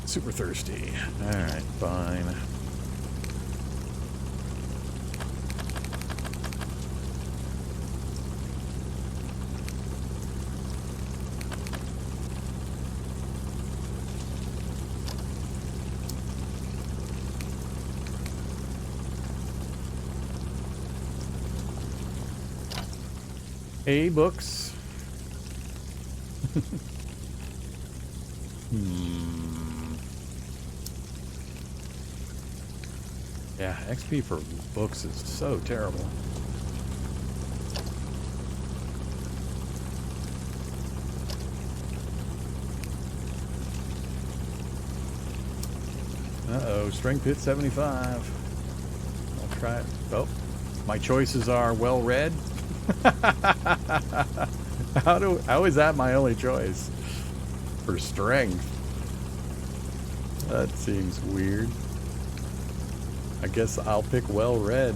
Super thirsty. Alright, fine. Hey, books. Yeah, XP for books is so terrible. Uh-oh, strength hit 75. I'll try it. Oh, my choices are well read. How is that my only choice for strength? That seems weird. I guess I'll pick well read.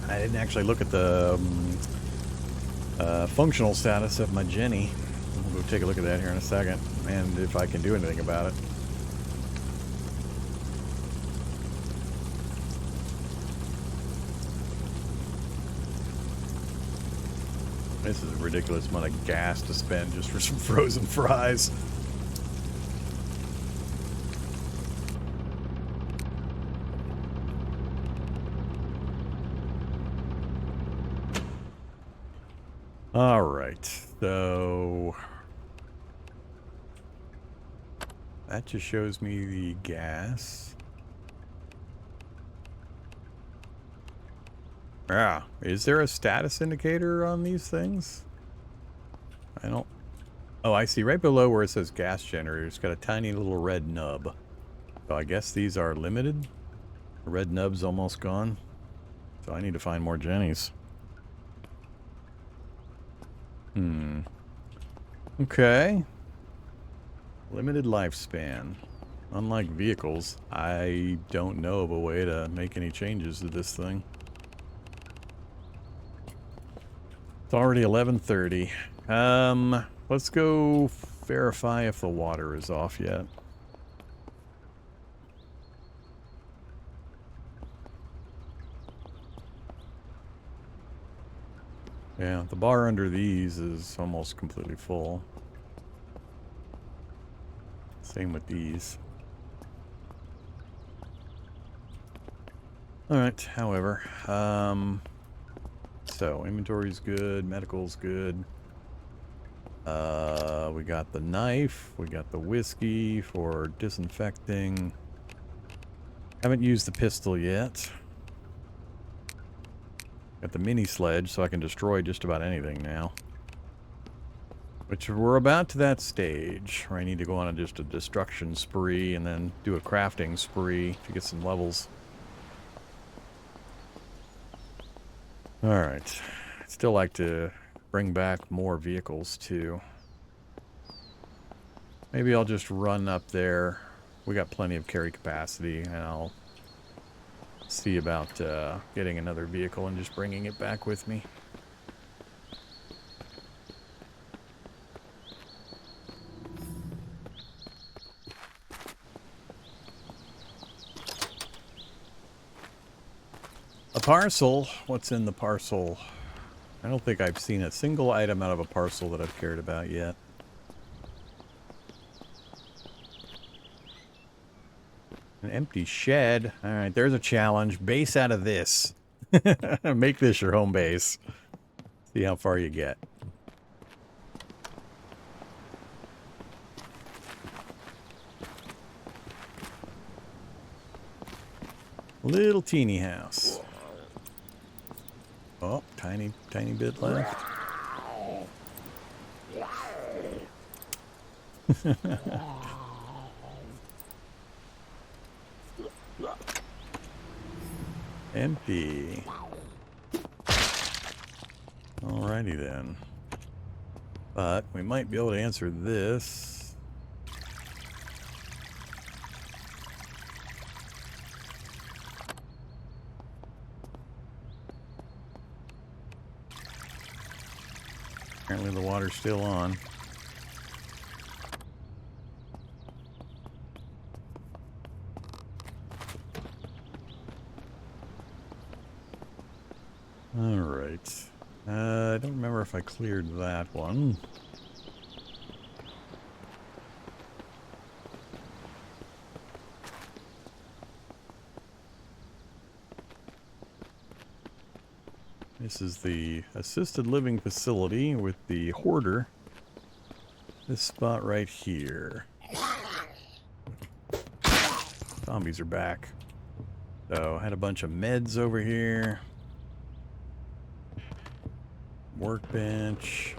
I didn't actually look at the functional status of my Jenny. We'll go take a look at that here in a second, and if I can do anything about it. This is a ridiculous amount of gas to spend just for some frozen fries. All right, so that just shows me the gas. Yeah, is there a status indicator on these things? I don't... Oh, I see. Right below where it says gas generator, it's got a tiny little red nub. So I guess these are limited. The red nub's almost gone. So I need to find more Jennies. Okay. Limited lifespan. Unlike vehicles, I don't know of a way to make any changes to this thing. It's already 11:30. Let's go verify if the water is off yet. Yeah, the bar under these is almost completely full. Same with these. Alright, however, so inventory's good, medical's good. We got the knife, we got the whiskey for disinfecting. Haven't used the pistol yet. Got the mini sledge so I can destroy just about anything now. Which we're about to that stage where I need to go on just a destruction spree and then do a crafting spree to get some levels. Alright. I'd still like to bring back more vehicles too. Maybe I'll just run up there. We got plenty of carry capacity and I'll see about getting another vehicle and just bringing it back with me. A parcel? What's in the parcel? I don't think I've seen a single item out of a parcel that I've cared about yet. An empty shed. Alright, there's a challenge. Base out of this. Make this your home base. See how far you get. Little teeny house. Oh, tiny bit left. Empty. Alrighty then. But we might be able to answer this. Apparently the water's still on. Alright. I don't remember if I cleared that one. This is the assisted living facility with the hoarder. This spot right here. Zombies are back. So I had a bunch of meds over here. Workbench.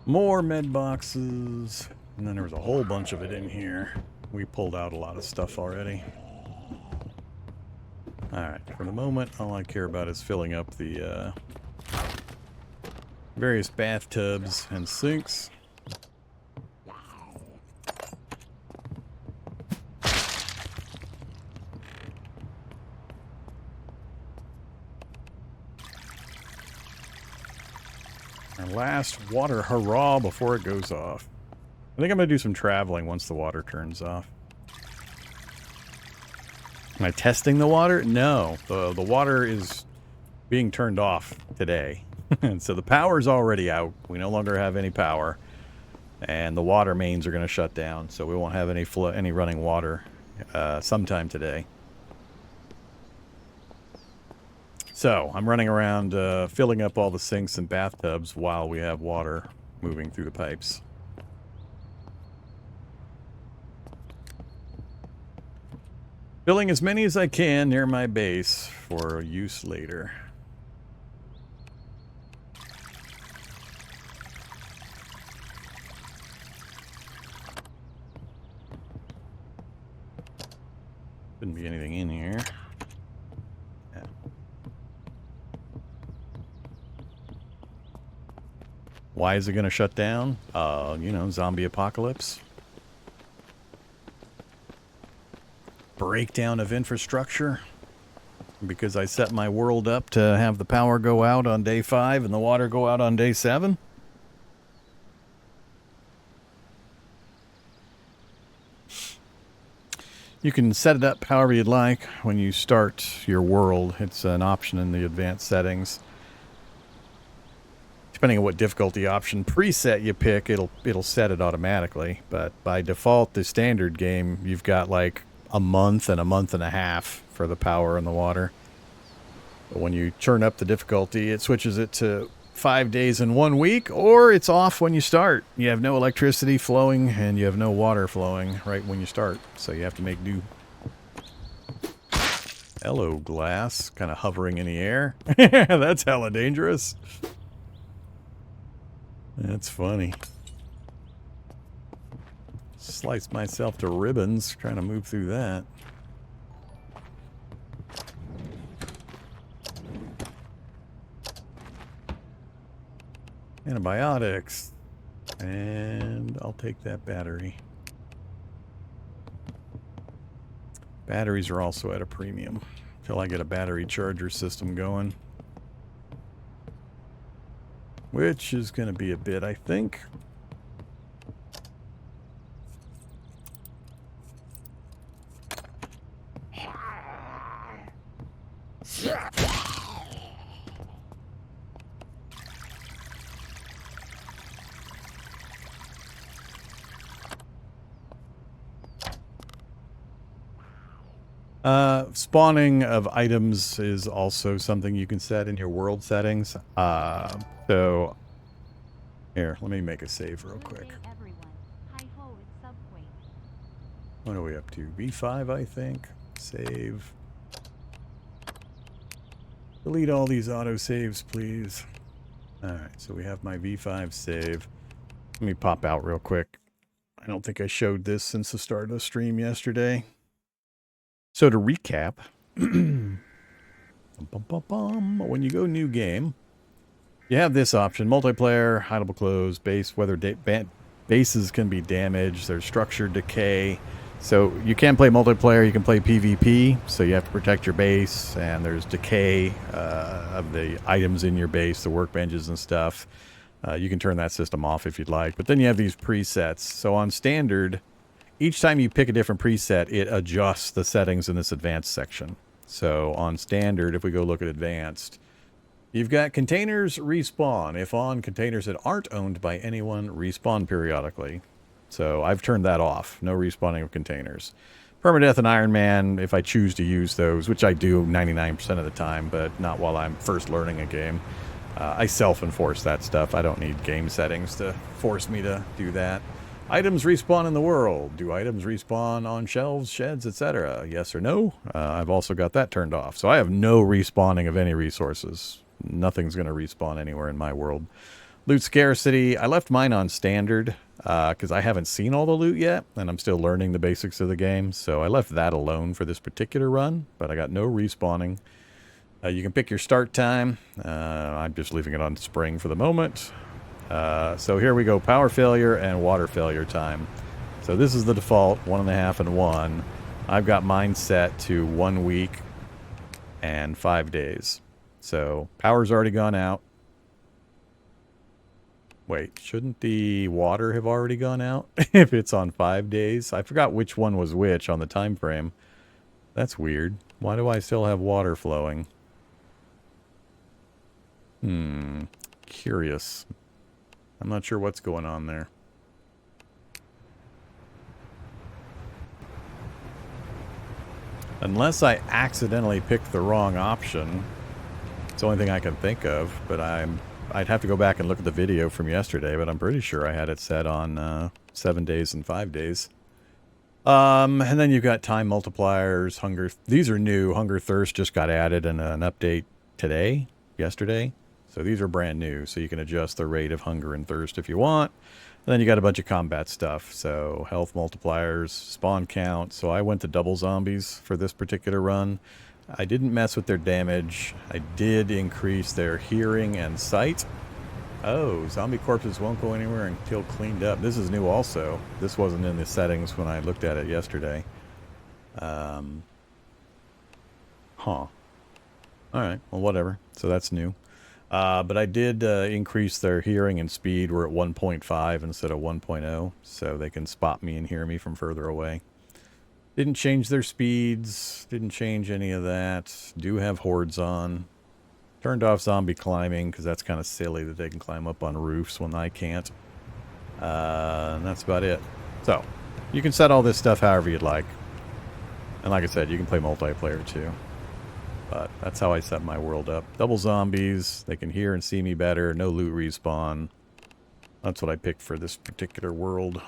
More med boxes. And then there was a whole bunch of it in here. We pulled out a lot of stuff already. Alright, for the moment, all I care about is filling up the various bathtubs and sinks. Our last water hurrah before it goes off. I think I'm going to do some traveling once the water turns off. Am I testing the water? No. The water is being turned off today. And so the power's already out. We no longer have any power. And the water mains are going to shut down. So we won't have any running water sometime today. So I'm running around filling up all the sinks and bathtubs while we have water moving through the pipes. Filling as many as I can near my base for use later. Shouldn't be anything in here. Yeah. Why is it going to shut down? You know, zombie apocalypse. Breakdown of infrastructure. Because I set my world up to have the power go out on day 5 and the water go out on day 7. You can set it up however you'd like when you start your world. It's an option in the advanced settings. Depending on what difficulty option preset you pick, it'll set it automatically. But by default, the standard game, you've got like a month and a half for the power and the water. But when you turn up the difficulty, it switches it to 5 days and 1 week, or it's off when you start. You have no electricity flowing and you have no water flowing right when you start. So you have to make do. Hello, glass. Kind of hovering in the air. That's hella dangerous. That's funny. Slice myself to ribbons trying to move through that. Antibiotics. And I'll take that battery. Batteries are also at a premium until I get a battery charger system going. Which is going to be a bit, I think. Spawning of items is also something you can set in your world settings. So here, let me make a save real quick. What are we up to? V5, I think. Save. Delete all these auto saves, please. Alright, so we have my V5 save. Let me pop out real quick. I don't think I showed this since the start of the stream yesterday. So to recap, when you go new game, you have this option: multiplayer, hideable clothes, base, whether bases can be damaged, there's structure decay. So you can play multiplayer, you can play PvP, so you have to protect your base, and there's decay of the items in your base, the workbenches and stuff. You can turn that system off if you'd like. But then you have these presets. So on standard, each time you pick a different preset, it adjusts the settings in this advanced section. So on standard, if we go look at advanced, you've got containers respawn. If on, containers that aren't owned by anyone respawn periodically. So I've turned that off. No respawning of containers. Permadeath and Iron Man, if I choose to use those, which I do 99% of the time, but not while I'm first learning a game. I self-enforce that stuff. I don't need game settings to force me to do that. Items respawn in the world. Do items respawn on shelves, sheds, etc.? Yes or no? I've also got that turned off. So I have no respawning of any resources. Nothing's going to respawn anywhere in my world. Loot scarcity. I left mine on standard because I haven't seen all the loot yet, and I'm still learning the basics of the game. So I left that alone for this particular run, but I got no respawning. You can pick your start time. I'm just leaving it on spring for the moment. So here we go, power failure and water failure time. So this is the default, 1.5 and 1. I've got mine set to 1 week and 5 days. So power's already gone out. Wait, shouldn't the water have already gone out if it's on 5 days? I forgot which one was which on the time frame. That's weird. Why do I still have water flowing? Curious. I'm not sure what's going on there. Unless I accidentally picked the wrong option. It's the only thing I can think of, but I'd have to go back and look at the video from yesterday, but I'm pretty sure I had it set on 7 days and 5 days. And then you've got time multipliers, hunger. These are new. Hunger, thirst just got added in an update yesterday. So these are brand new. So you can adjust the rate of hunger and thirst if you want. And then you got a bunch of combat stuff. So health multipliers, spawn count. So I went to double zombies for this particular run. I didn't mess with their damage. I did increase their hearing and sight. Oh, zombie corpses won't go anywhere until cleaned up. This is new also. This wasn't in the settings when I looked at it yesterday. Alright, well, whatever. So that's new. But I did increase their hearing and speed. We're at 1.5 instead of 1.0, so they can spot me and hear me from further away. Didn't change their speeds. Didn't change any of that. Do have hordes on. Turned off zombie climbing, because that's kind of silly that they can climb up on roofs when I can't. And that's about it. So, you can set all this stuff however you'd like. And like I said, you can play multiplayer too. But that's how I set my world up. Double zombies. They can hear and see me better. No loot respawn. That's what I picked for this particular world.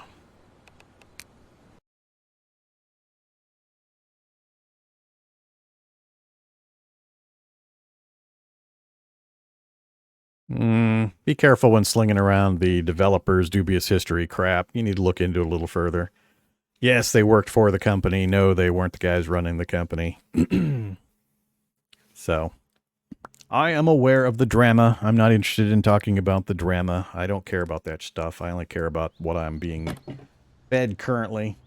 Be careful when slinging around the developer's dubious history crap. You need to look into it a little further. Yes, they worked for the company. No, they weren't the guys running the company. So, I am aware of the drama. I'm not interested in talking about the drama. I don't care about that stuff. I only care about what I'm being fed currently.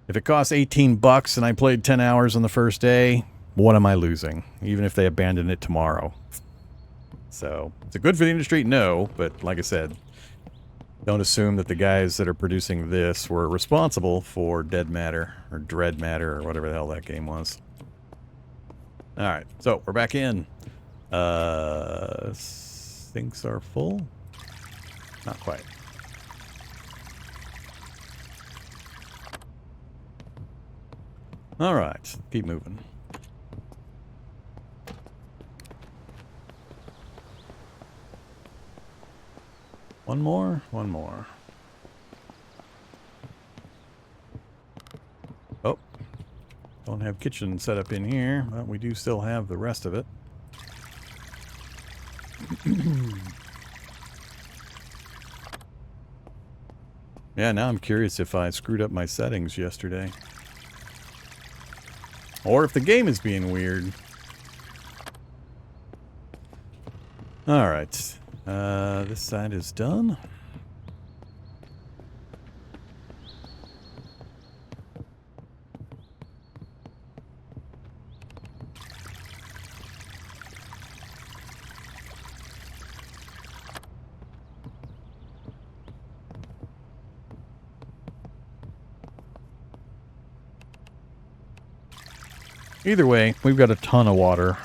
If it costs $18 and I played 10 hours on the first day, what am I losing? Even if they abandon it tomorrow. So, is it good for the industry? No, but like I said, don't assume that the guys that are producing this were responsible for Dead Matter, or Dread Matter, or whatever the hell that game was. Alright, so, we're back in. Sinks are full? Not quite. Alright, keep moving. One more? One more. Oh. Don't have kitchen set up in here, but we do still have the rest of it. Yeah, now I'm curious if I screwed up my settings yesterday. Or if the game is being weird. Alright. This side is done. Either way, we've got a ton of water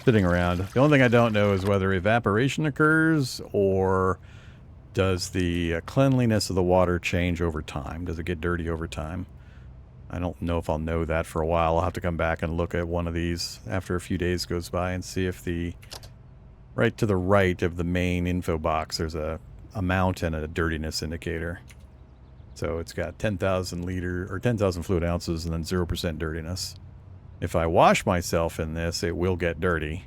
sitting around. The only thing I don't know is whether evaporation occurs or does the cleanliness of the water change over time? Does it get dirty over time? I don't know if I'll know that for a while. I'll have to come back and look at one of these after a few days goes by and see if the right to the right of the main info box there's a amount and a dirtiness indicator. So it's got 10,000 liter or 10,000 fluid ounces and then 0% dirtiness. If I wash myself in this, it will get dirty.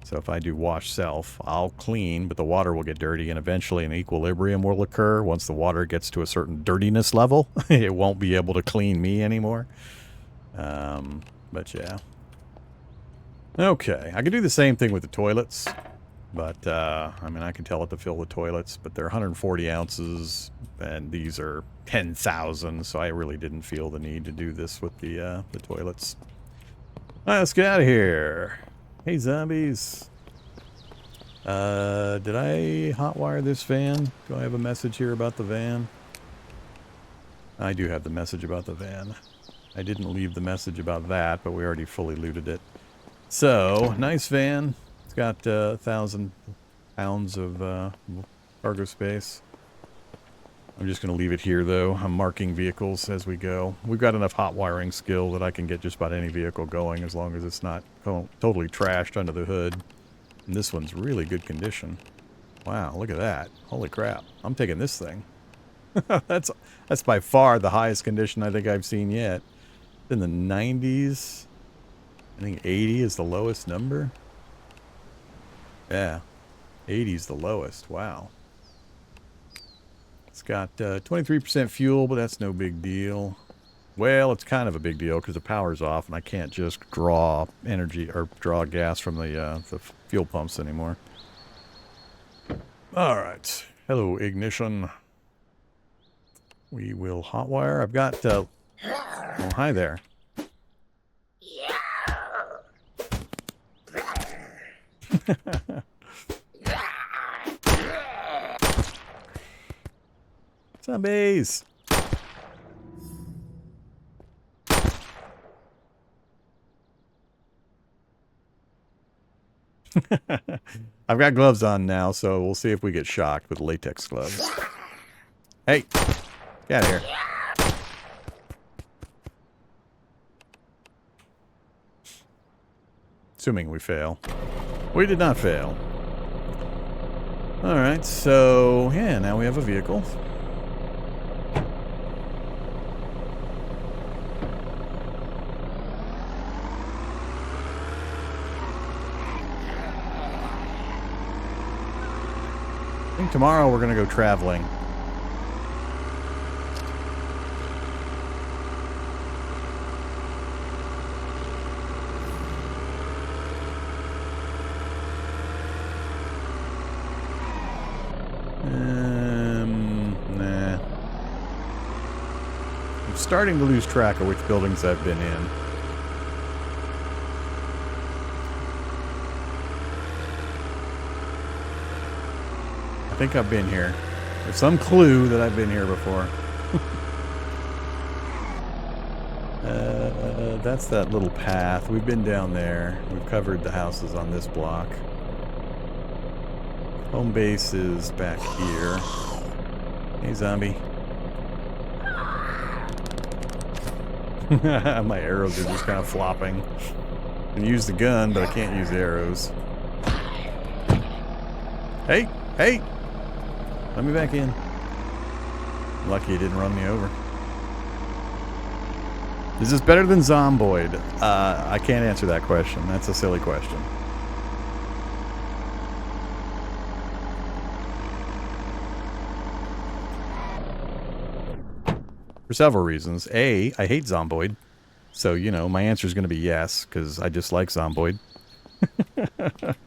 So if I do wash self, I'll clean, but the water will get dirty, and eventually an equilibrium will occur. Once the water gets to a certain dirtiness level, it won't be able to clean me anymore. But yeah. Okay, I could do the same thing with the toilets. But, I mean, I can tell it to fill the toilets, but they're 140 ounces, and these are 10,000, so I really didn't feel the need to do this with the toilets. All right, let's get out of here. Hey, zombies. Did I hotwire this van? Do I have a message here about the van? I do have the message about the van. I didn't leave the message about that, but we already fully looted it. So, nice van. It's got 1,000 pounds of cargo space. I'm just going to leave it here, though. I'm marking vehicles as we go. We've got enough hot wiring skill that I can get just about any vehicle going as long as it's not totally trashed under the hood. And this one's really good condition. Wow, look at that. Holy crap. I'm taking this thing. That's by far the highest condition I think I've seen yet. In the 90s. I think 80 is the lowest number. Yeah. 80 is the lowest. Wow. It's got 23% fuel, but that's no big deal. Well, it's kind of a big deal because the power's off and I can't just draw energy or draw gas from the fuel pumps anymore. All right. Hello, ignition. We will hotwire. I've got... oh, hi there. Zombies! I've got gloves on now, so we'll see if we get shocked with latex gloves. Hey! Get out of here. Assuming we fail. We did not fail. Alright, so yeah, now we have a vehicle. I think tomorrow we're going to go traveling. Nah. I'm starting to lose track of which buildings I've been in. I think I've been here. There's some clue that I've been here before. That's that little path. We've been down there. We've covered the houses on this block. Home base is back here. Hey, zombie. My arrows are just kind of flopping. I can use the gun, but I can't use the arrows. Hey! Hey! Let me back in. Lucky it didn't run me over. Is this better than Zomboid? I can't answer that question. That's a silly question. For several reasons. A, I hate Zomboid. So, you know, my answer is going to be yes, because I dislike Zomboid. If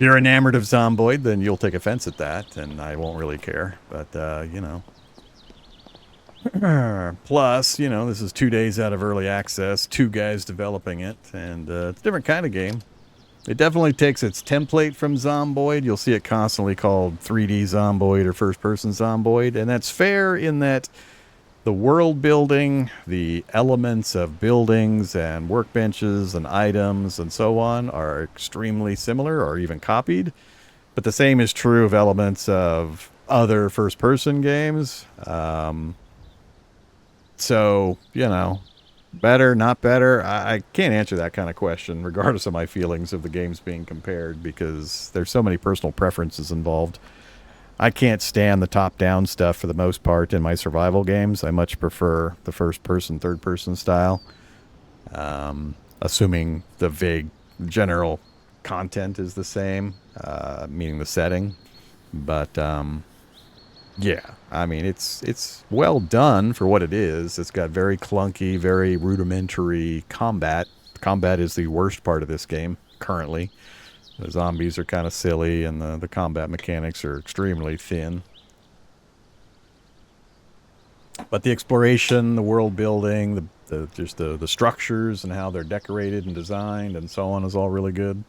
you're enamored of Zomboid, then you'll take offense at that, and I won't really care. But, you know. Plus, you know, this is 2 days out of early access, 2 guys developing it, and it's a different kind of game. It definitely takes its template from Zomboid. You'll see it constantly called 3D Zomboid or first-person Zomboid, and that's fair in that the world building, the elements of buildings and workbenches and items and so on are extremely similar or even copied. But the same is true of elements of other first-person games. So, you know, better, not better. I can't answer that kind of question, regardless of my feelings of the games being compared, because there's so many personal preferences involved. I can't stand the top-down stuff for the most part in my survival games. I much prefer the first-person, third-person style, assuming the vague general content is the same, meaning the setting. But, yeah, I mean, it's well done for what it is. It's got very clunky, very rudimentary combat. Combat is the worst part of this game, currently. The zombies are kind of silly, and the combat mechanics are extremely thin. But the exploration, the world building, the structures and how they're decorated and designed and so on is all really good.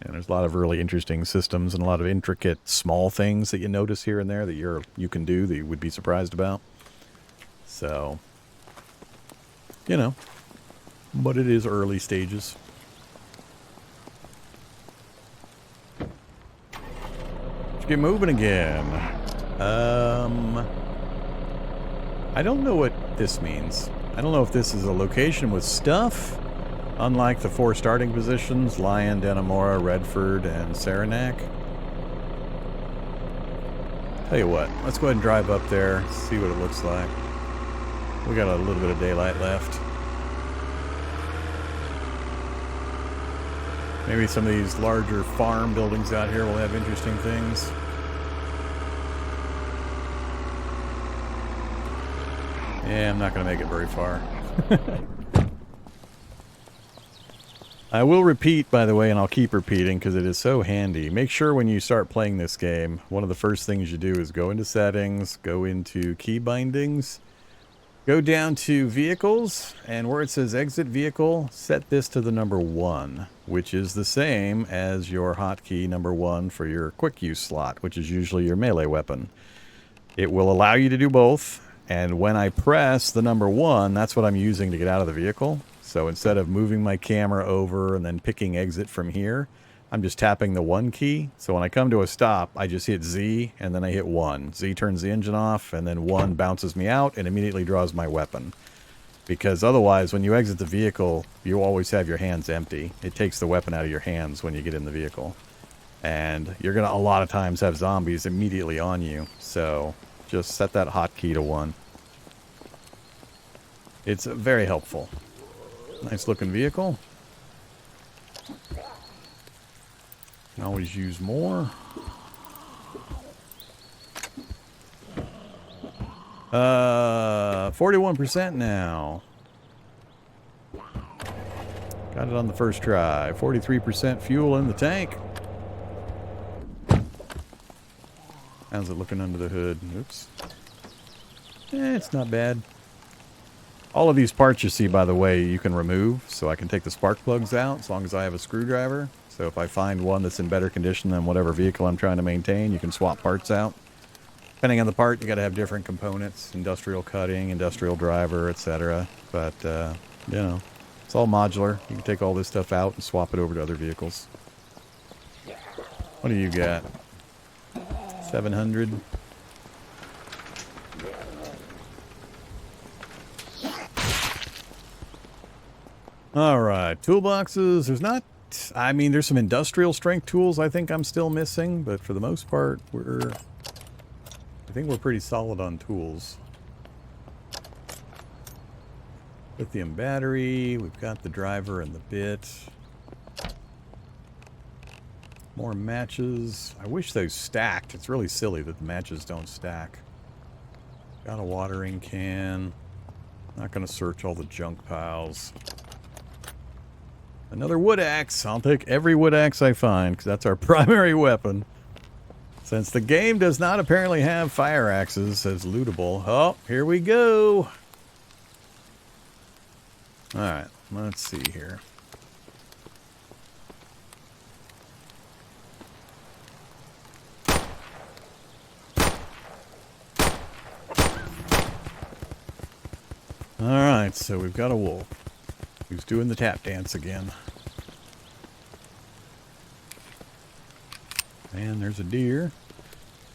And there's a lot of really interesting systems and a lot of intricate small things that you notice here and there that you can do that you would be surprised about. So, you know, but it is early stages. Let's get moving again. I don't know what this means. I don't know if this is a location with stuff. Unlike the 4 starting positions, Lyon, Dannemora, Redford, and Saranac. Tell you what, let's go ahead and drive up there, see what it looks like. We got a little bit of daylight left. Maybe some of these larger farm buildings out here will have interesting things. Yeah, I'm not going to make it very far. I will repeat, by the way, and I'll keep repeating because it is so handy. Make sure when you start playing this game, one of the first things you do is go into settings, go into key bindings, go down to vehicles, and where it says exit vehicle, set this to the number 1, which is the same as your hotkey number 1 for your quick use slot, which is usually your melee weapon. It will allow you to do both, and when I press the number 1, that's what I'm using to get out of the vehicle. So instead of moving my camera over and then picking exit from here, I'm just tapping the 1 key. So when I come to a stop, I just hit Z and then I hit 1. Z turns the engine off and then 1 bounces me out and immediately draws my weapon. Because otherwise, when you exit the vehicle, you always have your hands empty. It takes the weapon out of your hands when you get in the vehicle. And you're going to a lot of times have zombies immediately on you. So just set that hotkey to 1. It's very helpful. Nice looking vehicle. Can always use more. 41% now. Got it on the first try. 43% fuel in the tank. How's it looking under the hood? Oops. It's not bad. All of these parts you see, by the way, you can remove, so I can take the spark plugs out as long as I have a screwdriver. So if I find one that's in better condition than whatever vehicle I'm trying to maintain, you can swap parts out. Depending on the part, you got to have different components: industrial cutting, industrial driver, etc. But you know, it's all modular. You can take all this stuff out and swap it over to other vehicles. What do you got? 700. All right, toolboxes. There's not, I mean, there's some industrial strength tools I think I'm still missing, but for the most part, I think we're pretty solid on tools. Lithium battery, we've got the driver and the bit. More matches. I wish those stacked. It's really silly that the matches don't stack. Got a watering can. Not going to search all the junk piles. Another wood axe. I'll take every wood axe I find, because that's our primary weapon. Since the game does not apparently have fire axes as lootable. Oh, here we go. Alright, let's see here. Alright, so we've got a wolf who's doing the tap dance again. And there's a deer.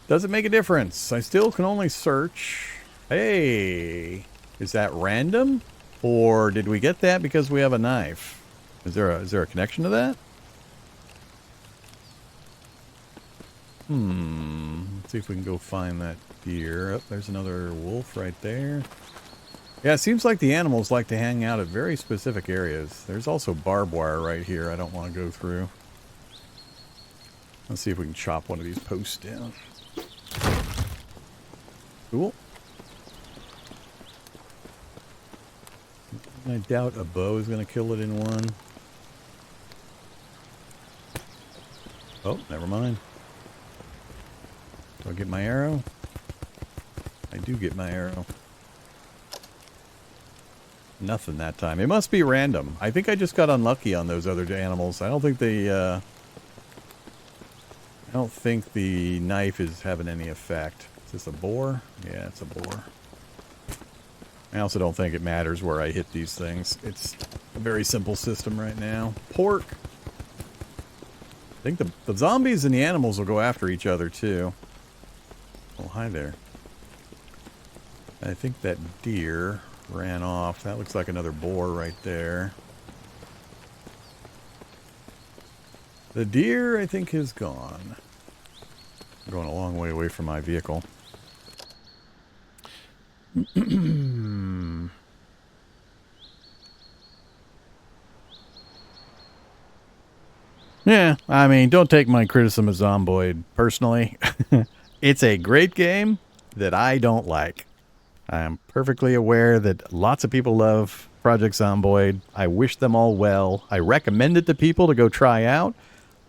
Doesn't make a difference. I still can only search. Hey, is that random? Or did we get that because we have a knife? Is there a connection to that? Let's see if we can go find that deer. Oh, there's another wolf right there. Yeah, it seems like the animals like to hang out at very specific areas. There's also barbed wire right here I don't want to go through. Let's see if we can chop one of these posts down. Cool. I doubt a bow is going to kill it in one. Oh, never mind. Do I get my arrow? I do get my arrow. Nothing that time. It must be random. I think I just got unlucky on those other animals. I don't think the knife is having any effect. Is this a boar? Yeah, it's a boar. I also don't think it matters where I hit these things. It's a very simple system right now. Pork. I think the zombies and the animals will go after each other too. Oh, hi there. I think that deer ran off. That looks like another boar right there. The deer, I think, is gone. I'm going a long way away from my vehicle. Yeah, I mean, don't take my criticism of Zomboid personally. It's a great game that I don't like. I am perfectly aware that lots of people love Project Zomboid. I wish them all well. I recommend it to people to go try out.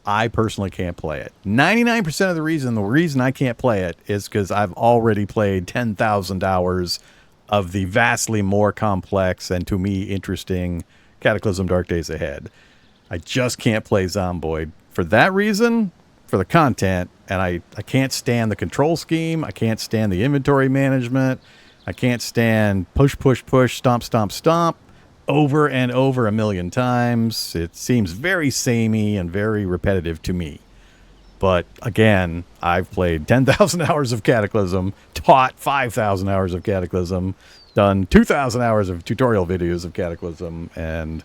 I personally can't play it. 99% of the reason I can't play it is because I've already played 10,000 hours of the vastly more complex and to me interesting Cataclysm Dark Days Ahead. I just can't play Zomboid. For that reason, for the content, and I can't stand the control scheme. I can't stand the inventory management. I can't stand push, push, push, stomp, stomp, stomp over and over a million times. It seems very samey and very repetitive to me. But again, I've played 10,000 hours of Cataclysm, taught 5,000 hours of Cataclysm, done 2,000 hours of tutorial videos of Cataclysm, and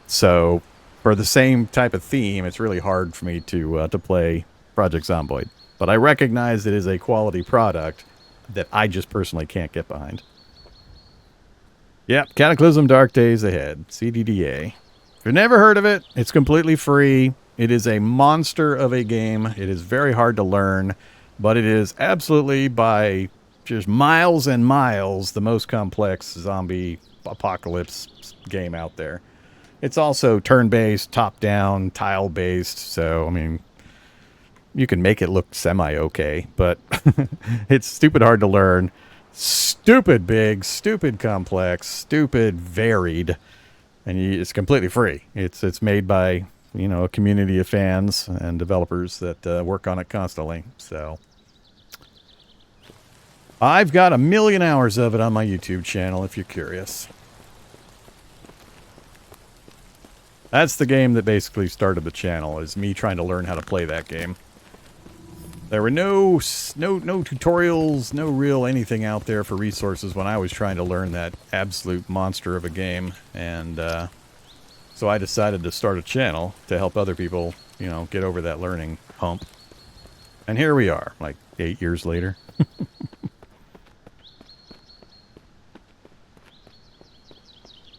so for the same type of theme, it's really hard for me to play Project Zomboid. But I recognize it is a quality product that I just personally can't get behind. Yep, Cataclysm Dark Days Ahead, CDDA. If you've never heard of it, it's completely free. It is a monster of a game. It is very hard to learn, but it is absolutely by just miles and miles the most complex zombie apocalypse game out there. It's also turn-based, top-down, tile-based, so, I mean, you can make it look semi-okay, but it's stupid hard to learn, stupid big, stupid complex, stupid varied, and it's completely free. It's made by, you know, a community of fans and developers that work on it constantly, so. I've got 1 million hours of it on my YouTube channel if you're curious. That's the game that basically started the channel, is me trying to learn how to play that game. There were no tutorials, no real anything out there for resources when I was trying to learn that absolute monster of a game. And so I decided to start a channel to help other people, you know, get over that learning hump. And here we are, like 8 years later.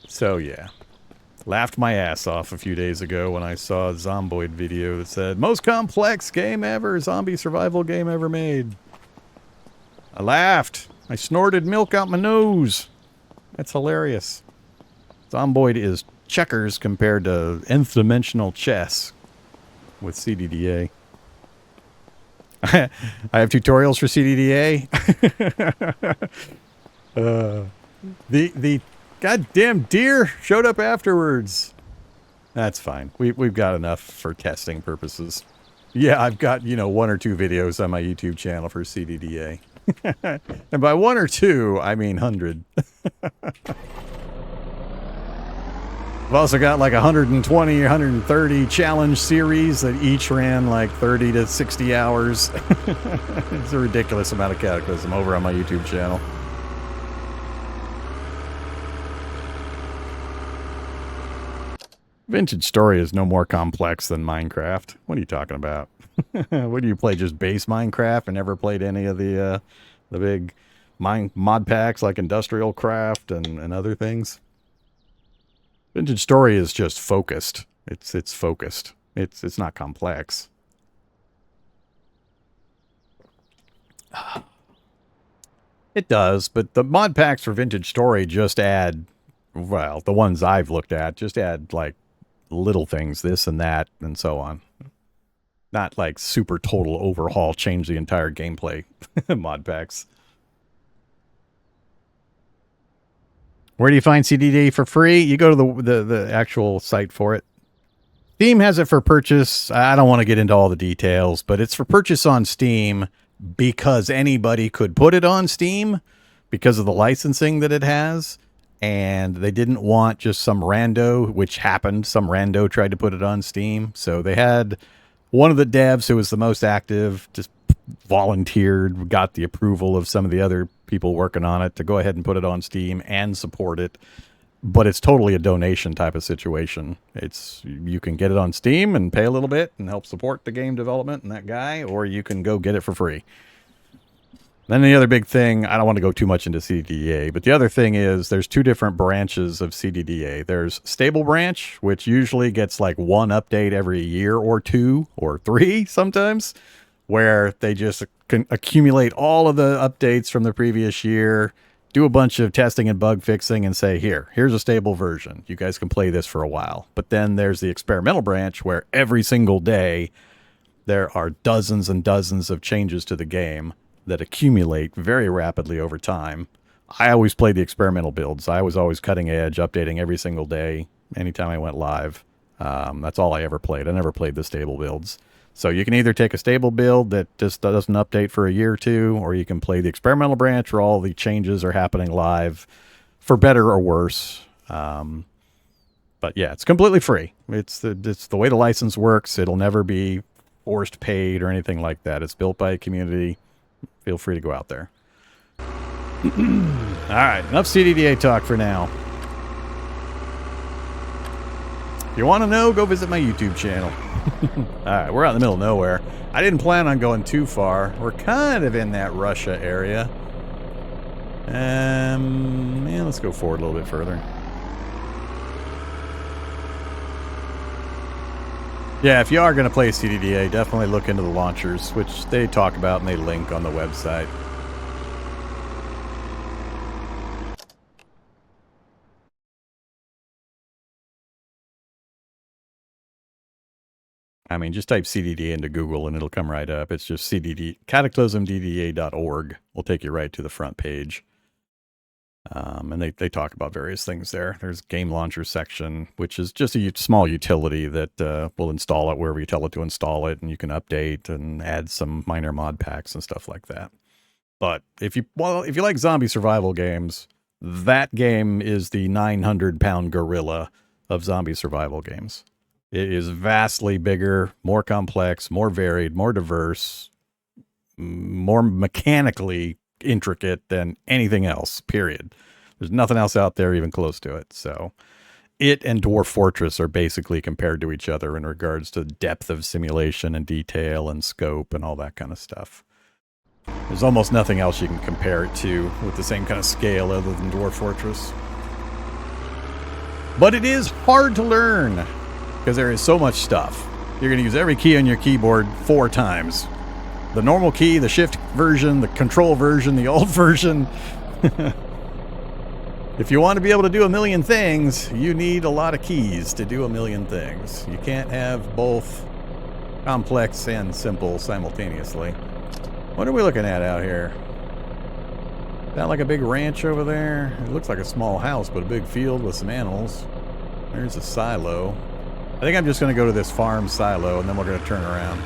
So yeah. Laughed my ass off a few days ago when I saw a Zomboid video that said, most complex game ever, zombie survival game ever made. I laughed. I snorted milk out my nose. That's hilarious. Zomboid is checkers compared to nth dimensional chess with CDDA. I have tutorials for CDDA. The goddamn deer showed up afterwards. That's fine. We've got enough for testing purposes. Yeah, I've got, you know, 1 or 2 videos on my YouTube channel for CDDA. And by 1 or 2, I mean 100. I've also got like 120 or 130 challenge series that each ran like 30 to 60 hours. It's a ridiculous amount of Cataclysm over on my YouTube channel. Vintage Story is no more complex than Minecraft. What are you talking about? What do you play, just base Minecraft and never played any of the big mod packs like Industrial Craft and other things? Vintage Story is just focused. It's focused. It's not complex. It does, but the mod packs for Vintage Story just add, well, the ones I've looked at just add like little things, this and that, and so on. Not like super total overhaul, change the entire gameplay mod packs. Where do you find CDD for free? You go to the actual site for it. Steam has it for purchase. I don't want to get into all the details, but it's for purchase on Steam because anybody could put it on Steam because of the licensing that it has. And they didn't want just some rando, which happened. Some rando tried to put it on Steam. So they had one of the devs who was the most active, just volunteered, got the approval of some of the other people working on it to go ahead and put it on Steam and support it. But it's totally a donation type of situation. You can get it on Steam and pay a little bit and help support the game development and that guy, or you can go get it for free. Then the other big thing, I don't want to go too much into CDDA, but the other thing is there's 2 different branches of CDDA. There's Stable Branch, which usually gets like 1 update every year or 2 or 3 sometimes, where they just can accumulate all of the updates from the previous year, do a bunch of testing and bug fixing, and say, here's a stable version. You guys can play this for a while. But then there's the Experimental Branch, where every single day there are dozens and dozens of changes to the game that accumulate very rapidly over time. I always played the experimental builds. I was always cutting edge, updating every single day, anytime I went live. That's all I ever played. I never played the stable builds. So you can either take a stable build that just doesn't update for a year or 2, or you can play the experimental branch where all the changes are happening live, for better or worse. But yeah, it's completely free. It's the way the license works. It'll never be forced paid or anything like that. It's built by a community. Feel free to go out there. All right, enough CDDA talk for now. If you want to know, go visit my YouTube channel. All right, we're out in the middle of nowhere. I didn't plan on going too far. We're kind of in that Russia area. Yeah, let's go forward a little bit further. Yeah, if you are going to play CDDA, definitely look into the launchers, which they talk about and they link on the website. I mean, just type CDDA into Google and it'll come right up. It's just cataclysmdda.org will take you right to the front page. And they talk about various things there. There's game launcher section, which is just a small utility that will install it wherever you tell it to install it, and you can update and add some minor mod packs and stuff like that. But if you like zombie survival games, that game is the 900-pound gorilla of zombie survival games. It is vastly bigger, more complex, more varied, more diverse, more mechanically intricate than anything else, period. There's nothing else out there even close to it. So it and Dwarf Fortress are basically compared to each other in regards to depth of simulation and detail and scope and all that kind of stuff. There's almost nothing else you can compare it to with the same kind of scale other than Dwarf Fortress. But it is hard to learn because there is so much stuff. You're going to use every key on your keyboard 4 times. the normal key, the shift version, the control version, the alt version. If you want to be able to do a million things, you need a lot of keys to do a million things. You can't have both complex and simple simultaneously. What are we looking at out here? Is that like a big ranch over there? It looks like a small house, but a big field with some animals. There's a silo. I think I'm just going to go to this farm silo, and then we're going to turn around.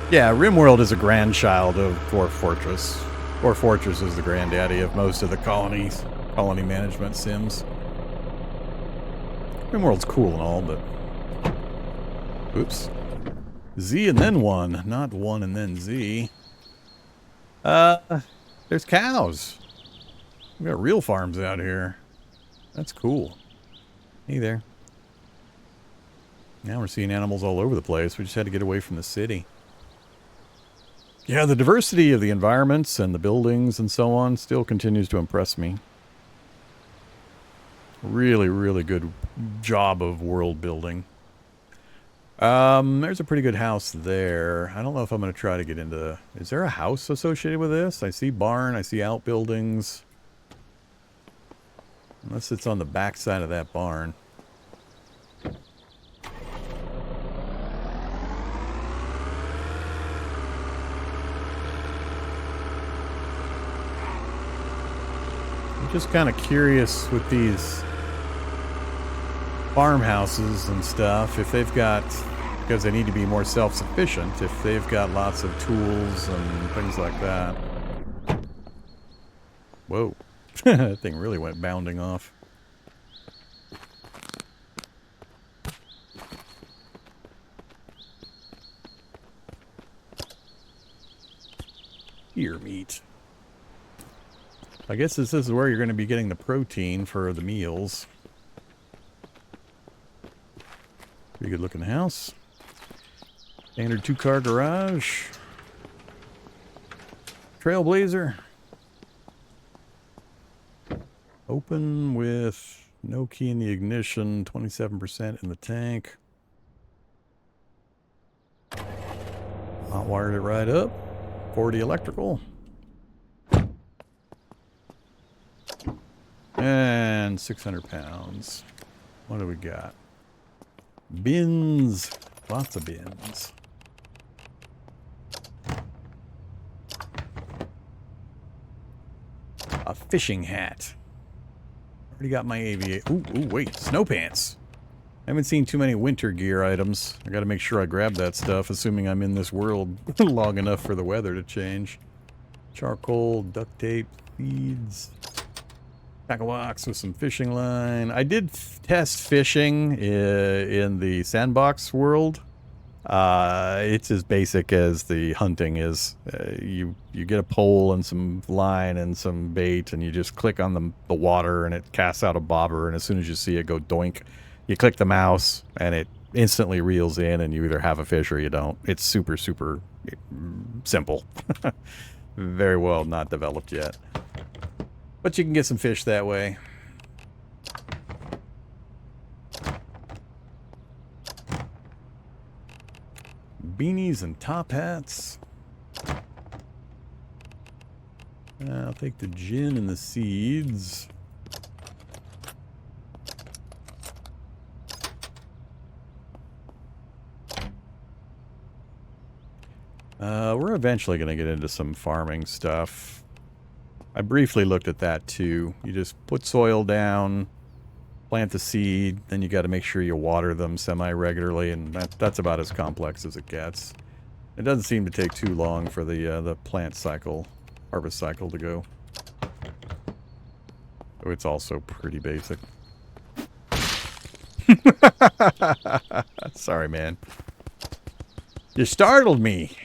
Yeah, RimWorld is a grandchild of Dwarf Fortress. Dwarf Fortress is the granddaddy of most of the colony management sims. RimWorld's cool and all, but... Oops. Z and then 1, not 1 and then Z. There's cows. We got real farms out here. That's cool. Hey there. Now we're seeing animals all over the place. We just had to get away from the city. Yeah, the diversity of the environments and the buildings and so on still continues to impress me. Really, really good job of world building. There's a pretty good house there. I don't know if I'm going to try to get into... Is there a house associated with this? I see barn, I see outbuildings. Unless it's on the back side of that barn. I'm just kind of curious with these farmhouses and stuff, if they've got, because they need to be more self-sufficient, if they've got lots of tools and things like that. Whoa. That thing really went bounding off. Ear meat. I guess this is where you're going to be getting the protein for the meals. Pretty good looking house. Standard 2-car garage. Trailblazer. Open with no key in the ignition, 27% in the tank. Hot wired it right up. 40 electrical. And 600 pounds. What do we got? Bins. Lots of bins. A fishing hat. Already got my aviator. Ooh, wait. Snow pants. I haven't seen too many winter gear items. I gotta make sure I grab that stuff, assuming I'm in this world long enough for the weather to change. Charcoal, duct tape, seeds. Pack a box with some fishing line. I did test fishing in the sandbox world. It's as basic as the hunting is. You get a pole and some line and some bait, and you just click on the water, and it casts out a bobber. And as soon as you see it go doink, you click the mouse, and it instantly reels in, and you either have a fish or you don't. It's super, super simple. Very well not developed yet. But you can get some fish that way. Beanies and top hats. I'll take the gin and the seeds. We're eventually going to get into some farming stuff. I briefly looked at that too. You just put soil down, plant the seed, then you got to make sure you water them semi-regularly, and that's about as complex as it gets. It doesn't seem to take too long for the plant cycle, harvest cycle to go. So it's also pretty basic. Sorry, man. You startled me.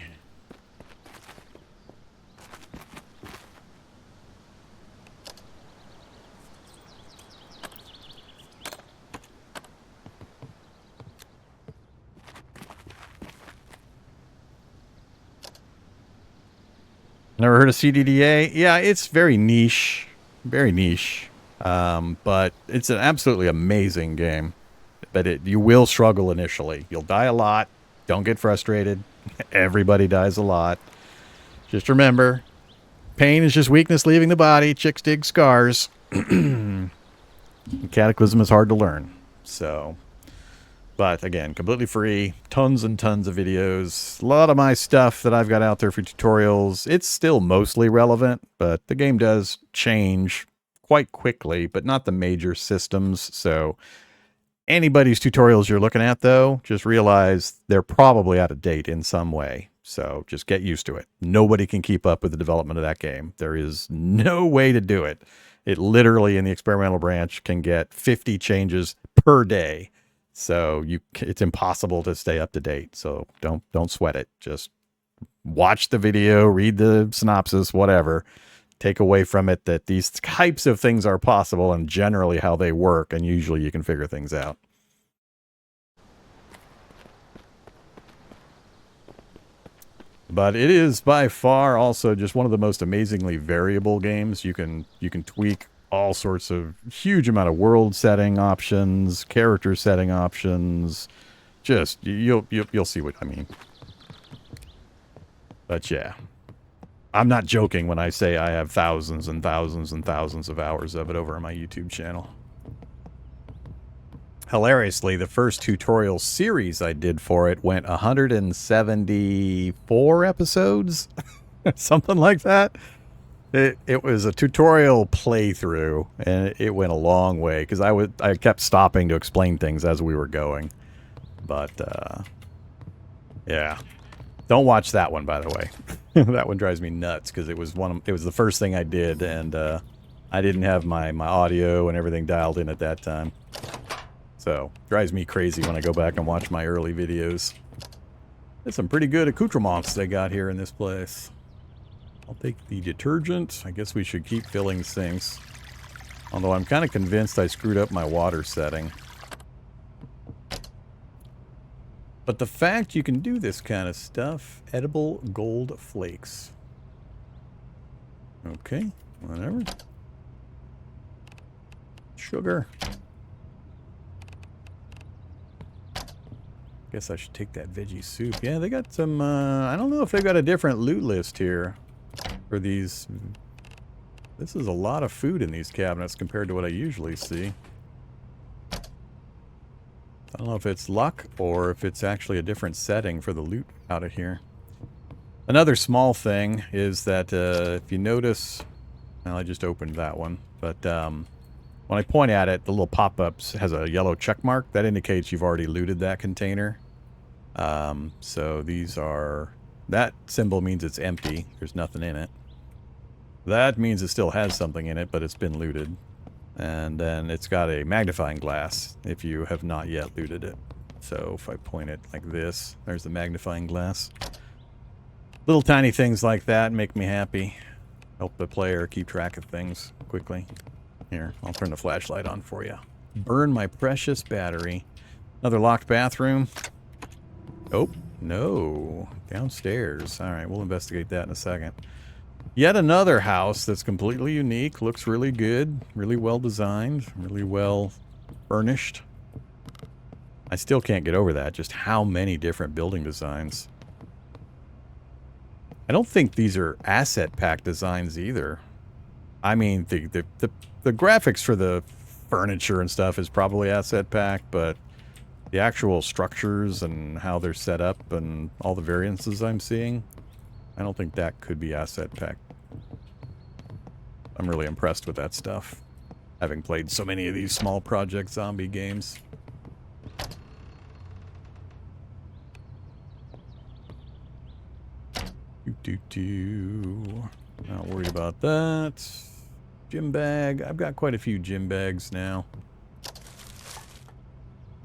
Never heard of CDDA? Yeah, it's very niche. Very niche. But it's an absolutely amazing game. But you will struggle initially. You'll die a lot. Don't get frustrated. Everybody dies a lot. Just remember, pain is just weakness leaving the body. Chicks dig scars. Cataclysm is hard to learn. So, but again, completely free. Tons and tons of videos. A lot of my stuff that I've got out there for tutorials, it's still mostly relevant, but the game does change quite quickly, but not the major systems. So anybody's tutorials you're looking at, though, just realize they're probably out of date in some way. So just get used to it. Nobody can keep up with the development of that game. There is no way to do it. It literally, in the experimental branch, can get 50 changes per day. So it's impossible to stay up to date. So don't sweat it. Just watch the video, read the synopsis, whatever. Take away from it that these types of things are possible and generally how they work, and usually you can figure things out. But it is by far also just one of the most amazingly variable games. You can tweak all sorts of huge amount of world setting options, character setting options. Just you'll see what I mean. But yeah, I'm not joking when I say I have thousands and thousands and thousands of hours of it over on my YouTube channel. Hilariously, the first tutorial series I did for it went 174 episodes, something like that. It was a tutorial playthrough, and it went a long way because I kept stopping to explain things as we were going. But yeah, don't watch that one, by the way. That one drives me nuts because it was the first thing I did, and I didn't have my audio and everything dialed in at that time. So, drives me crazy when I go back and watch my early videos. There's some pretty good accoutrements they got here in this place. I'll take the detergent. I guess we should keep filling sinks. Although I'm kind of convinced I screwed up my water setting. But the fact you can do this kind of stuff, edible gold flakes. Okay, whatever. Sugar. Guess I should take that veggie soup. Yeah, they got some, I don't know if they've got a different loot list here for these. This is a lot of food in these cabinets compared to what I usually see. I don't know if it's luck or if it's actually a different setting for the loot out of here. Another small thing is that if you notice, well, I just opened that one, but when I point at it, the little pop-ups has a yellow check mark. That indicates you've already looted that container. So these are... That symbol means it's empty. There's nothing in it. That means it still has something in it, but it's been looted. And then it's got a magnifying glass if you have not yet looted it. So if I point it like this, there's the magnifying glass. Little tiny things like that make me happy. Help the player keep track of things quickly. Here, I'll turn the flashlight on for you. Burn my precious battery. Another locked bathroom. Oh, no. Downstairs. Alright, we'll investigate that in a second. Yet another house that's completely unique. Looks really good. Really well designed. Really well furnished. I still can't get over that. Just how many different building designs. I don't think these are asset pack designs either. I mean, the graphics for the furniture and stuff is probably asset pack, but the actual structures and how they're set up and all the variances I'm seeing, I don't think that could be asset pack. I'm really impressed with that stuff, having played so many of these small Project Zombie games. Not worried about that. Gym bag. I've got quite a few gym bags now.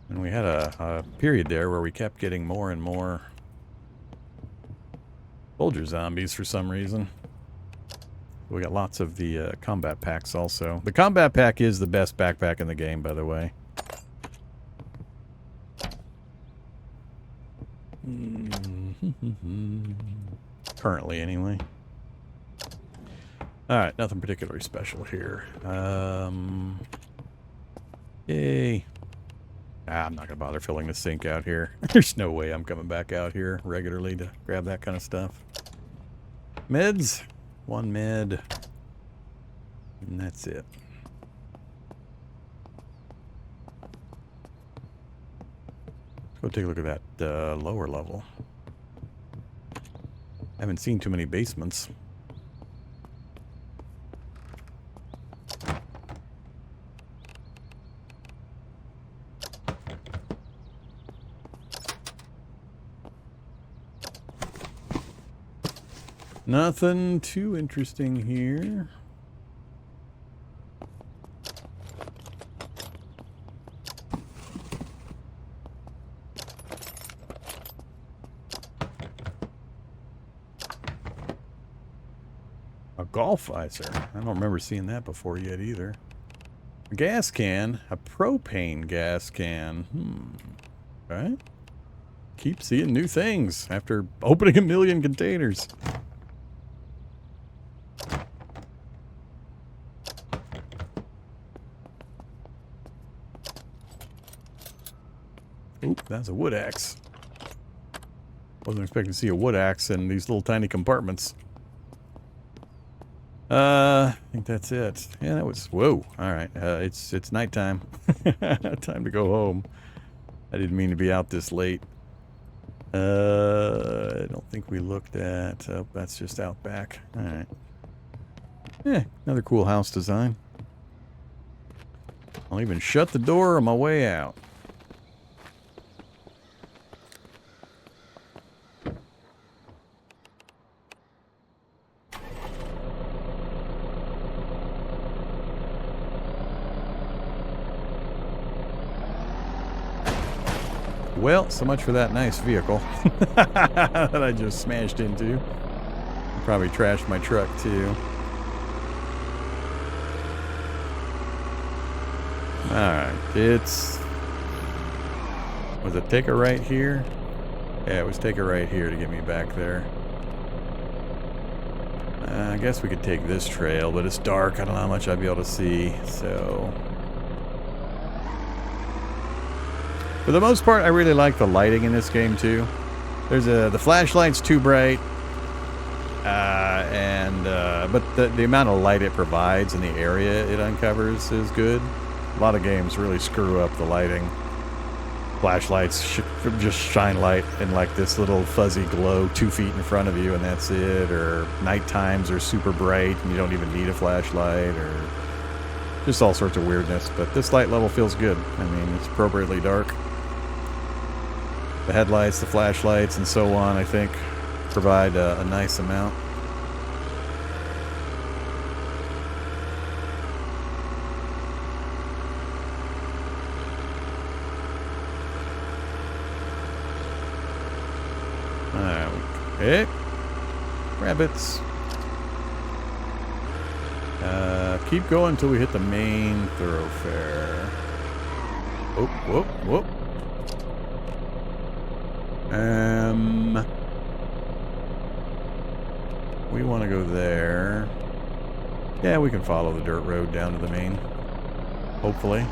And we had a period there where we kept getting more and more soldier zombies for some reason. We got lots of the combat packs also. The combat pack is the best backpack in the game, by the way. Currently, anyway. Alright, nothing particularly special here. Yay. I'm not going to bother filling the sink out here. There's no way I'm coming back out here regularly to grab that kind of stuff. Meds. One med. And that's it. Let's go take a look at that lower level. Haven't seen too many basements. Nothing too interesting here. A golf visor. I don't remember seeing that before yet either. A gas can. A propane gas can. Right? Keep seeing new things after opening a million containers. Oop, that's a wood axe. Wasn't expecting to see a wood axe in these little tiny compartments. I think that's it. Yeah, that was... Whoa. Alright, it's nighttime. Time to go home. I didn't mean to be out this late. I don't think we looked at... Oh, that's just out back. Alright. Yeah, another cool house design. I'll even shut the door on my way out. Well, so much for that nice vehicle that I just smashed into. Probably trashed my truck too. Alright, it's... Was it take a right here? Yeah, it was take a right here to get me back there. I guess we could take this trail, but it's dark. I don't know how much I'd be able to see, so... For the most part, I really like the lighting in this game too. There's the flashlight's too bright, but the amount of light it provides in the area it uncovers is good. A lot of games really screw up the lighting. Flashlights just shine light in like this little fuzzy glow 2 feet in front of you, and that's it. Or night times are super bright and you don't even need a flashlight, or just all sorts of weirdness. But this light level feels good. I mean, it's appropriately dark. The headlights, the flashlights, and so on, I think, provide a nice amount. Okay. Rabbits. Keep going until we hit the main thoroughfare. Whoop, whoop, whoop. We want to go there. Yeah, we can follow the dirt road down to the main. Hopefully.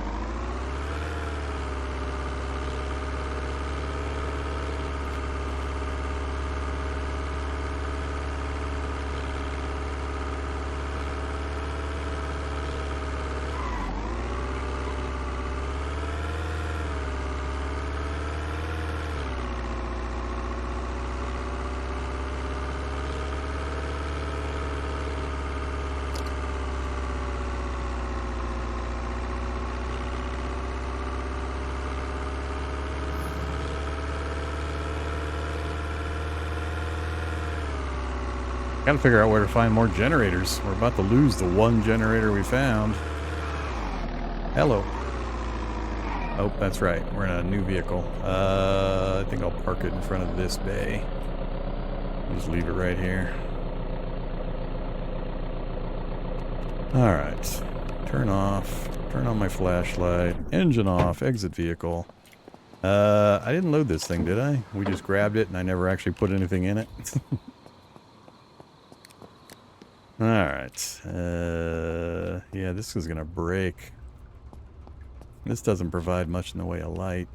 Gotta figure out where to find more generators. We're about to lose the one generator we found. Hello. Oh, that's right. We're in a new vehicle. I think I'll park it in front of this bay. Just leave it right here. Alright. Turn off. Turn on my flashlight. Engine off. Exit vehicle. I didn't load this thing, did I? We just grabbed it and I never actually put anything in it. Alright. Yeah, this is gonna break. This doesn't provide much in the way of light.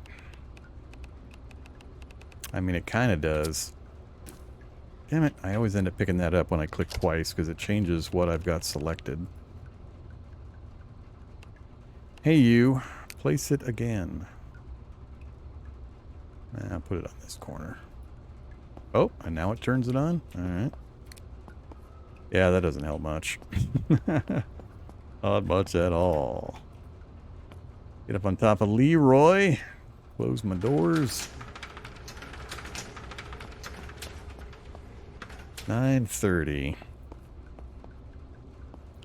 I mean, it kind of does. Damn it, I always end up picking that up when I click twice because it changes what I've got selected. Hey you, place it again. I'll put it on this corner. Oh, and now it turns it on? Alright. Yeah, that doesn't help much. Not much at all. Get up on top of Leroy. Close my doors. 9:30.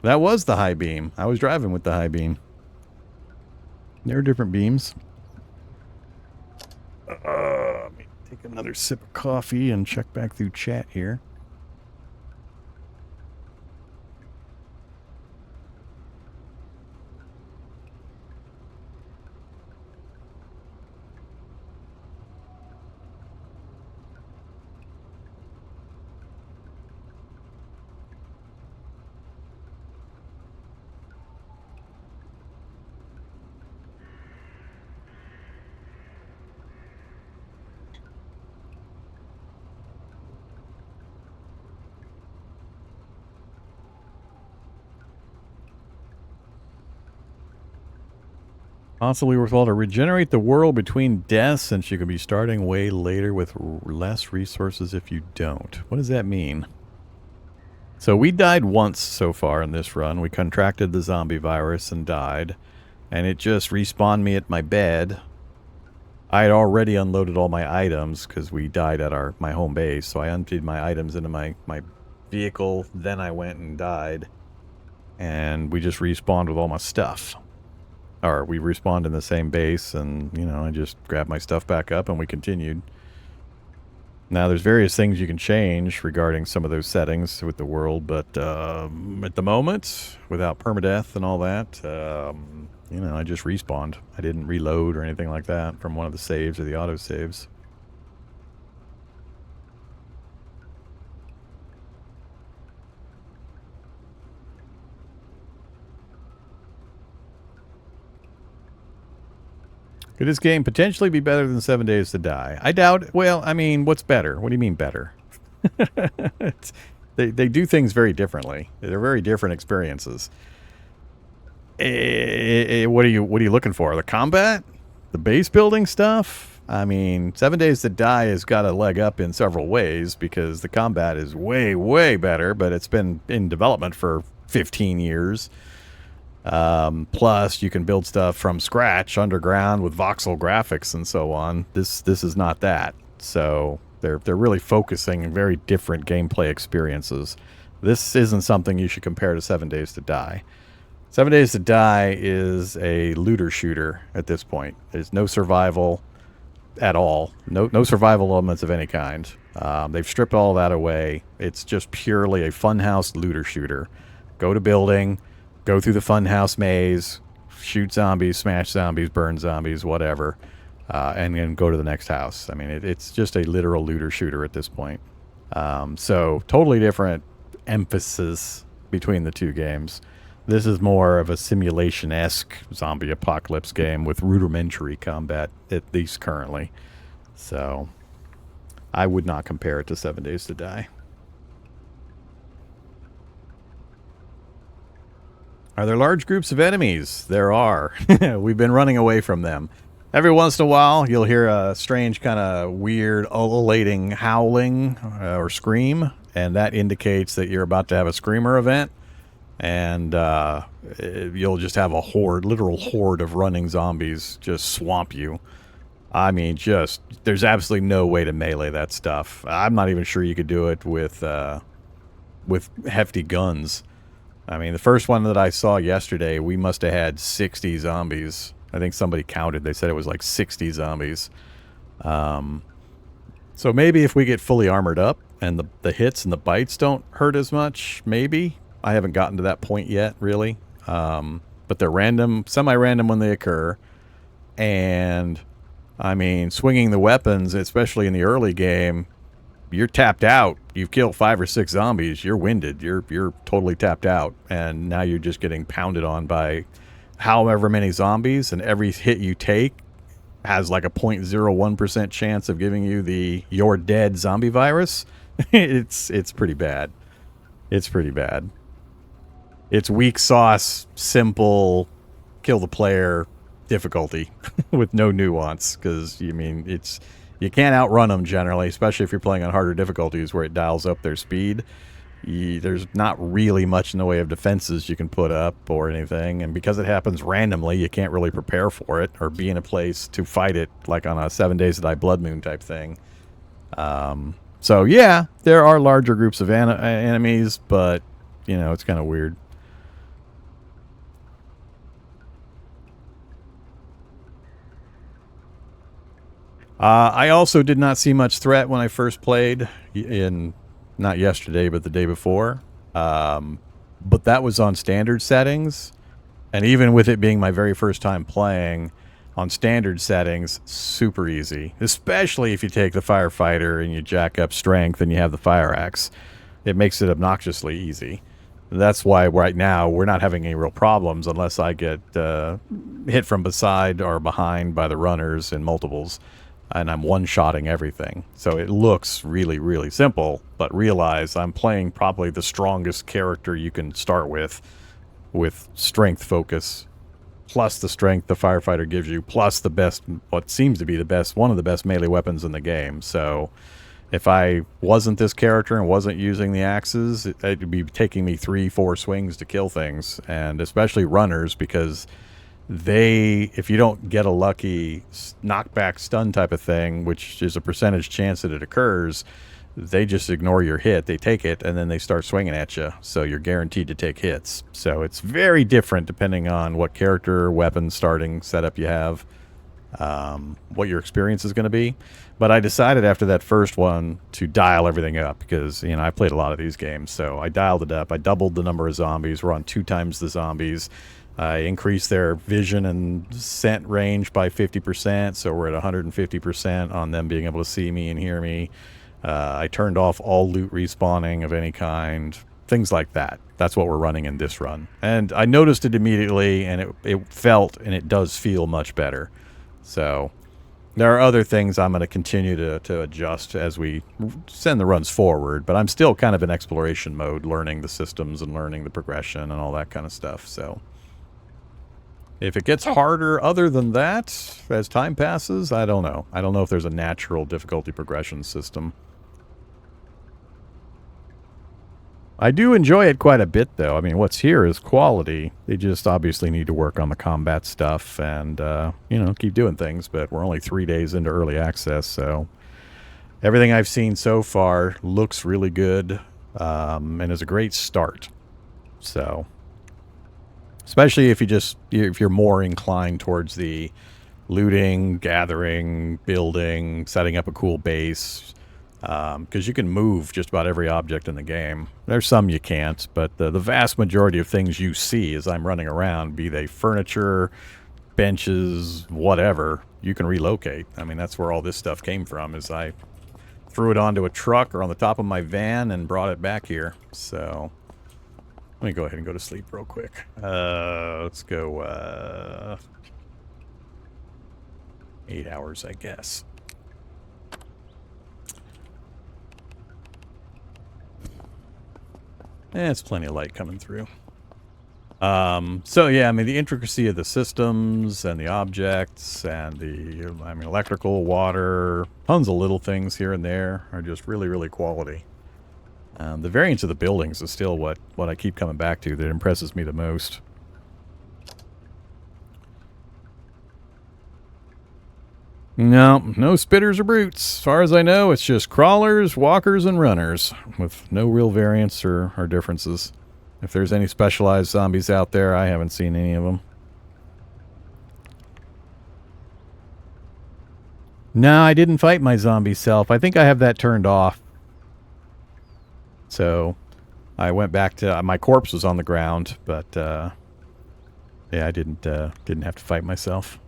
That was the high beam. I was driving with the high beam. There are different beams. Let me take another sip of coffee and check back through chat here. Possibly worthwhile to regenerate the world between deaths, since you could be starting way later with less resources if you don't. What does that mean? So we died once so far in this run. We contracted the zombie virus and died. And it just respawned me at my bed. I had already unloaded all my items because we died at my home base. So I emptied my items into my vehicle. Then I went and died. And we just respawned with all my stuff. Or we respawned in the same base, and, you know, I just grabbed my stuff back up and we continued. Now, there's various things you can change regarding some of those settings with the world, but at the moment, without permadeath and all that, you know, I just respawned. I didn't reload or anything like that from one of the saves or the autosaves. Could this game potentially be better than 7 Days to Die? I doubt. Well, I mean, what's better? What do you mean better? They do things very differently. They're very different experiences. What are you looking for? The combat? The base building stuff? I mean, 7 Days to Die has got a leg up in several ways because the combat is way, way better, but it's been in development for 15 years. Plus, you can build stuff from scratch underground with voxel graphics and so on. This is not that. So they're really focusing on very different gameplay experiences. This isn't something you should compare to 7 Days to Die. 7 Days to Die is a looter shooter at this point. There's no survival at all. No survival elements of any kind. They've stripped all that away. It's just purely a funhouse looter shooter. Go to building. Go through the funhouse maze, shoot zombies, smash zombies, burn zombies, whatever, and then go to the next house. I mean, it's just a literal looter shooter at this point. So totally different emphasis between the two games. This is more of a simulation-esque zombie apocalypse game with rudimentary combat, at least currently. So I would not compare it to 7 Days to Die. Are there large groups of enemies? There are. We've been running away from them. Every once in a while, you'll hear a strange kind of weird ululating howling or scream, and that indicates that you're about to have a screamer event, and you'll just have a literal horde of running zombies just swamp you. I mean, there's absolutely no way to melee that stuff. I'm not even sure you could do it with hefty guns. I mean, the first one that I saw yesterday, we must have had 60 zombies. I think somebody counted. They said it was like 60 zombies. So maybe if we get fully armored up and the hits and the bites don't hurt as much, maybe. I haven't gotten to that point yet, really. But they're random, semi-random when they occur. And, I mean, swinging the weapons, especially in the early game, you're tapped out. You've killed 5 or 6 zombies. You're winded. You're totally tapped out. And now you're just getting pounded on by however many zombies, and every hit you take has like a 0.01% chance of giving you the "you're dead" zombie virus. It's pretty bad. It's pretty bad. It's weak sauce, simple, kill the player difficulty with no nuance, because you can't outrun them generally, especially if you're playing on harder difficulties where it dials up their speed. There's not really much in the way of defenses you can put up or anything, and because it happens randomly, you can't really prepare for it or be in a place to fight it, like on a 7 Days to Die Blood Moon type thing. So yeah, there are larger groups of enemies, but it's kind of weird. I also did not see much threat when I first played, not yesterday, but the day before. But that was on standard settings. And even with it being my very first time playing, on standard settings, super easy. Especially if you take the firefighter and you jack up strength and you have the fire axe. It makes it obnoxiously easy. That's why right now we're not having any real problems unless I get hit from beside or behind by the runners in multiples. And I'm one-shotting everything. So it looks really, really simple, but realize I'm playing probably the strongest character you can start with strength focus, plus the strength the firefighter gives you, plus the best, what seems to be one of the best melee weapons in the game. So if I wasn't this character and wasn't using the axes, it'd be taking me 3-4 swings to kill things, and especially runners, because if you don't get a lucky knockback stun type of thing, which is a percentage chance that it occurs, they just ignore your hit. They take it, and then they start swinging at you, so you're guaranteed to take hits. So it's very different depending on what character, weapon, starting setup you have, what your experience is going to be. But I decided after that first one to dial everything up, because I played a lot of these games, so I dialed it up. I doubled the number of zombies. We're on 2 times the zombies. I increased their vision and scent range by 50%, so we're at 150% on them being able to see me and hear me. I turned off all loot respawning of any kind, things like that. That's what we're running in this run. And I noticed it immediately, and it felt, and it does feel much better. So there are other things I'm going to continue to adjust as we send the runs forward, but I'm still kind of in exploration mode, learning the systems and learning the progression and all that kind of stuff, so... If it gets harder other than that, as time passes, I don't know. I don't know if there's a natural difficulty progression system. I do enjoy it quite a bit, though. I mean, what's here is quality. They just obviously need to work on the combat stuff and, keep doing things. But we're only 3 days into early access, so everything I've seen so far looks really good and is a great start. So... especially if you're more inclined towards the looting, gathering, building, setting up a cool base, because you can move just about every object in the game. There's some you can't, but the vast majority of things you see as I'm running around, be they furniture, benches, whatever, you can relocate. I mean, that's where all this stuff came from, is I threw it onto a truck or on the top of my van and brought it back here, so... Let me go ahead and go to sleep real quick. Let's go, 8 hours, I guess. It's plenty of light coming through. So yeah, I mean, the intricacy of the systems and the objects and electrical, water, tons of little things here and there are just really, really quality. The variance of the buildings is still what I keep coming back to that impresses me the most. No spitters or brutes. As far as I know, it's just crawlers, walkers, and runners, with no real variance or differences. If there's any specialized zombies out there, I haven't seen any of them. No, I didn't fight my zombie self. I think I have that turned off. So, I went back to... my corpse was on the ground, but, yeah, I didn't have to fight myself.